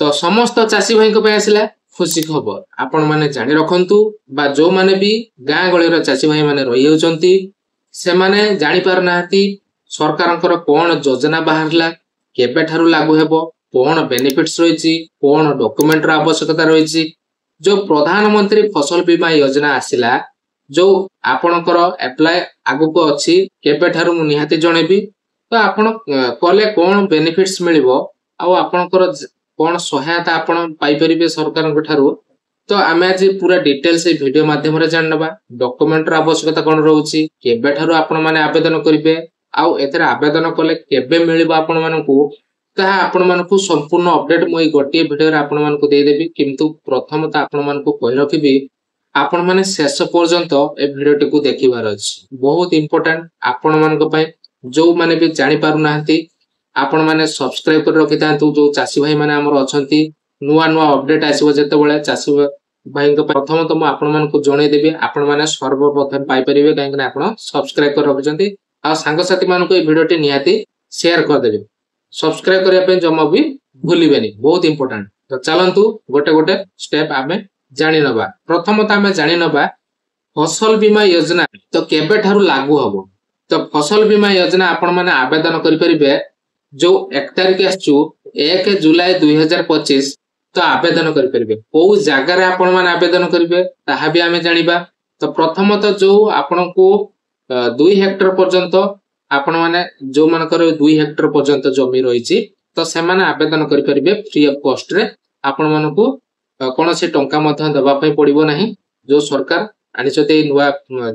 तो समस्त चाषी भाई को आसला खुशी खबर आपण माने जानि रखंतु बा जो माने भी गाँ गळीर चाषी भाई माने रही होचंती से माने जानि पार नाहंती सरकारंकर कोन योजना बाहरला केबे ठारू लागू हेबो कोन बेनिफिट्स रहिछि कोन डॉक्यूमेंट रा आवश्यकता रहिछि जो प्रधानमंत्री फसल बीमा योजना आसिला जो आपणकर अप्लाई आगु को अछि केबे ठारू मु निहाती जणेबी तो आपण कले कोन बेनिफिट्स मिलिबो आ आपणकर कोन सहायता आपण पाई परिबे सरकारन ठारू तो आमे आज पूरा डिटेल्स ए वीडियो माध्यम रे जानबा डॉक्यूमेंट रा आवश्यकता कोन रहउछि केबे ठारू आपण माने आवेदन करिवे आ एथरे आवेदन कले केबे मिलिबो आपण मानकू ताहा आपण मानकू संपूर्ण अपडेट मोई गोटे वीडियो रे आपण मानकू दे देबी किंतु प्रथम त आपण मानकू कहि रखिबी आपण माने शेष पर्यंत ए वीडियो को देखिबार अछि बहुत इंपोर्टेंट आपण मानक पय जो माने भी जानि पारु नाहंती आपण माने सब्सक्राइब कर रखि तांतु जो चासी भाई माने हमर अछंती नुवा नुवा अपडेट आसीबो जते बेले चासी भाई को प्रथम तो म आपण मानकू जणे देबी आपण माने सर्वप्रथम पाई परिबे काहे कि आपण सब्सक्राइब कर रखिसंती आ संग साथी मानकू ए वीडियो टी निहाती शेयर कर देबे सब्सक्राइब करिया पे जम्मा भी भूलिबेनी बहुत इंपोर्टेंट तो चलंतु गोटे गोटे स्टेप आमे जानि नबा प्रथम त आमे जानि नबा फसल बीमा योजना तो केबे ठारू लागू हबो तो फसल बीमा योजना आपण माने आवेदन करि परिबे जो 1 तारिख आछू 1 जुलाई 2025 तो आवेदन करि परिबे को जागा रे आपण माने आवेदन करिवे ताहा भी आमे जानिबा तो प्रथम तो जो आपण को 2 हेक्टर पर्यंत आपण माने जो मानकर 2 हेक्टर पर्यंत जमी रहिछि तो से माने आवेदन करि परिबे फ्री ऑफ कॉस्ट रे आपण मानकू कोन से टंका मध्य दबा पय पड़िबो नाही जो सरकार आनिछते नुवा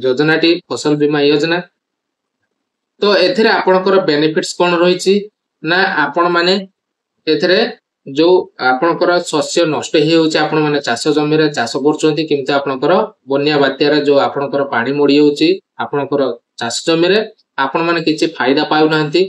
योजनाटी फसल बीमा योजना तो एथरे आपनकर बेनिफिट्स कोन रहिछि ना आपण माने एथरे जो आपनकर शस्य नष्ट हे होछि आपण माने चाष जमी रे चाष करचंती किंतु आपनकर बन्या बात्या रे जो आपनकर पानी मोडी होछि आपनकर चाष जमी रे आपण माने किछि फायदा पाउ नाहंती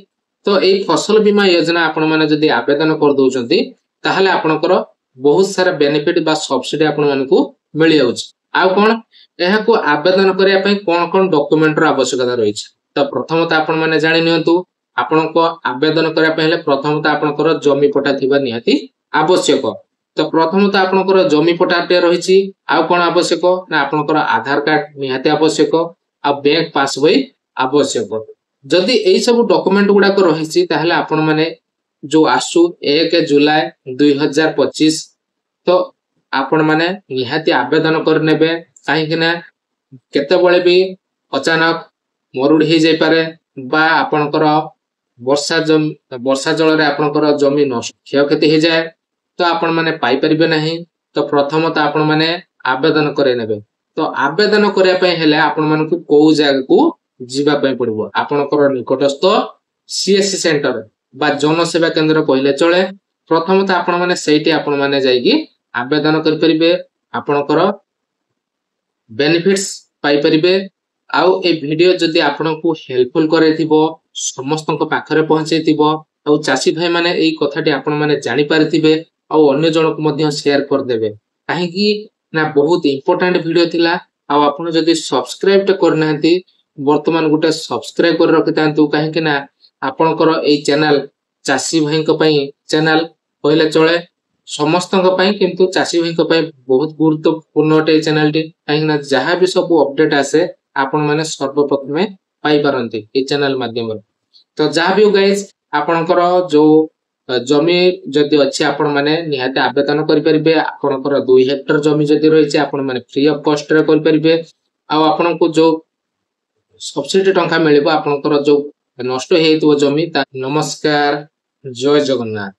तो एई फसल बीमा योजना आपण माने जदी आवेदन कर दोचंती ताहाले आपनकर बहुत सारा बेनिफिट बा सब्सिडी आपण मानकू मिलि जाउछि आ कोन एहा को आवेदन करिया पय कोन कोन डॉक्यूमेंट रा आवश्यकता रहिछि तो प्रथमतः आपण माने जानि नियंतु आपनको आवेदन करिया पहिले प्रथमतः आपनकर जमी पट्टा थिबा निहाती आवश्यक तो प्रथमतः आपनकर जमी पट्टाटे रहिछि आ कोन आवश्यक ना आपनकर आधार कार्ड निहाती आवश्यक आ बैंक पासबुक आवश्यक जदि एई सब डॉक्यूमेंट गुडा को रहिछि ताहले आपण माने जो आसु 1 जुलाई 2025 तो आपण माने निहाती आवेदन कर नेबे काहे कि ना केते बळे भी अचानक मरुड हे जाय पारे बा आपनकर वर्षा जल रे आपनकर जमी नष्ट क्षयक्षति हे जाय तो आपण माने पाई परिबे नाही तो प्रथमतः आपण माने आवेदन करे नेबे तो आवेदन करिया पय हेले आपण मानकू को जागा को जीवा पय पड़िबो आपनकर निकटस्थ सीएससी सेंटर बा जन सेवा केंद्र कहले चले प्रथमतः आपण माने सेठी आपण माने जाईकी आवेदन करि परिबे आपनकर बेनिफिट्स पाई परिबे आउ ए वीडियो जदी आपनको हेल्पफुल करे थिबो समस्त पाखरे पहुंचे थिबो आउ चासी भाई माने एई कथाटी आपण माने जानि पारथिबे आउ अन्य जन को मध्य शेयर कर देबे काहे कि ना बहुत इंपोर्टेंट वीडियो थिला आउ आपण जदी सब्सक्राइब करनांती वर्तमान गुटे सब्सक्राइब कर रखितांतु काहे कि ना आपनकर एई चैनल चासी भाई को पई चैनल पहिले चले समस्त किंतु चासी भाई को पई बहुत गुरुत्वपूर्ण अटे चैनल टी काहे ना जहां भी सब अपडेट आसे आपण माने सर्वप्रथमे पाई पारंती ए चैनल माध्यम तो जहां भी गाइस आपनकर जो जमी जदी अछि आपण माने निहाते आवेदन करि परिबे आपनकर 2 हेक्टर जमी जदी रहिछि आपण माने फ्री ऑफ कॉस्ट रे करि परिबे आ आपनको जो सब्सिडी टंका मिलिबो आपनकर जो नष्ट हेतु जमी ता नमस्कार जय जगन्नाथ।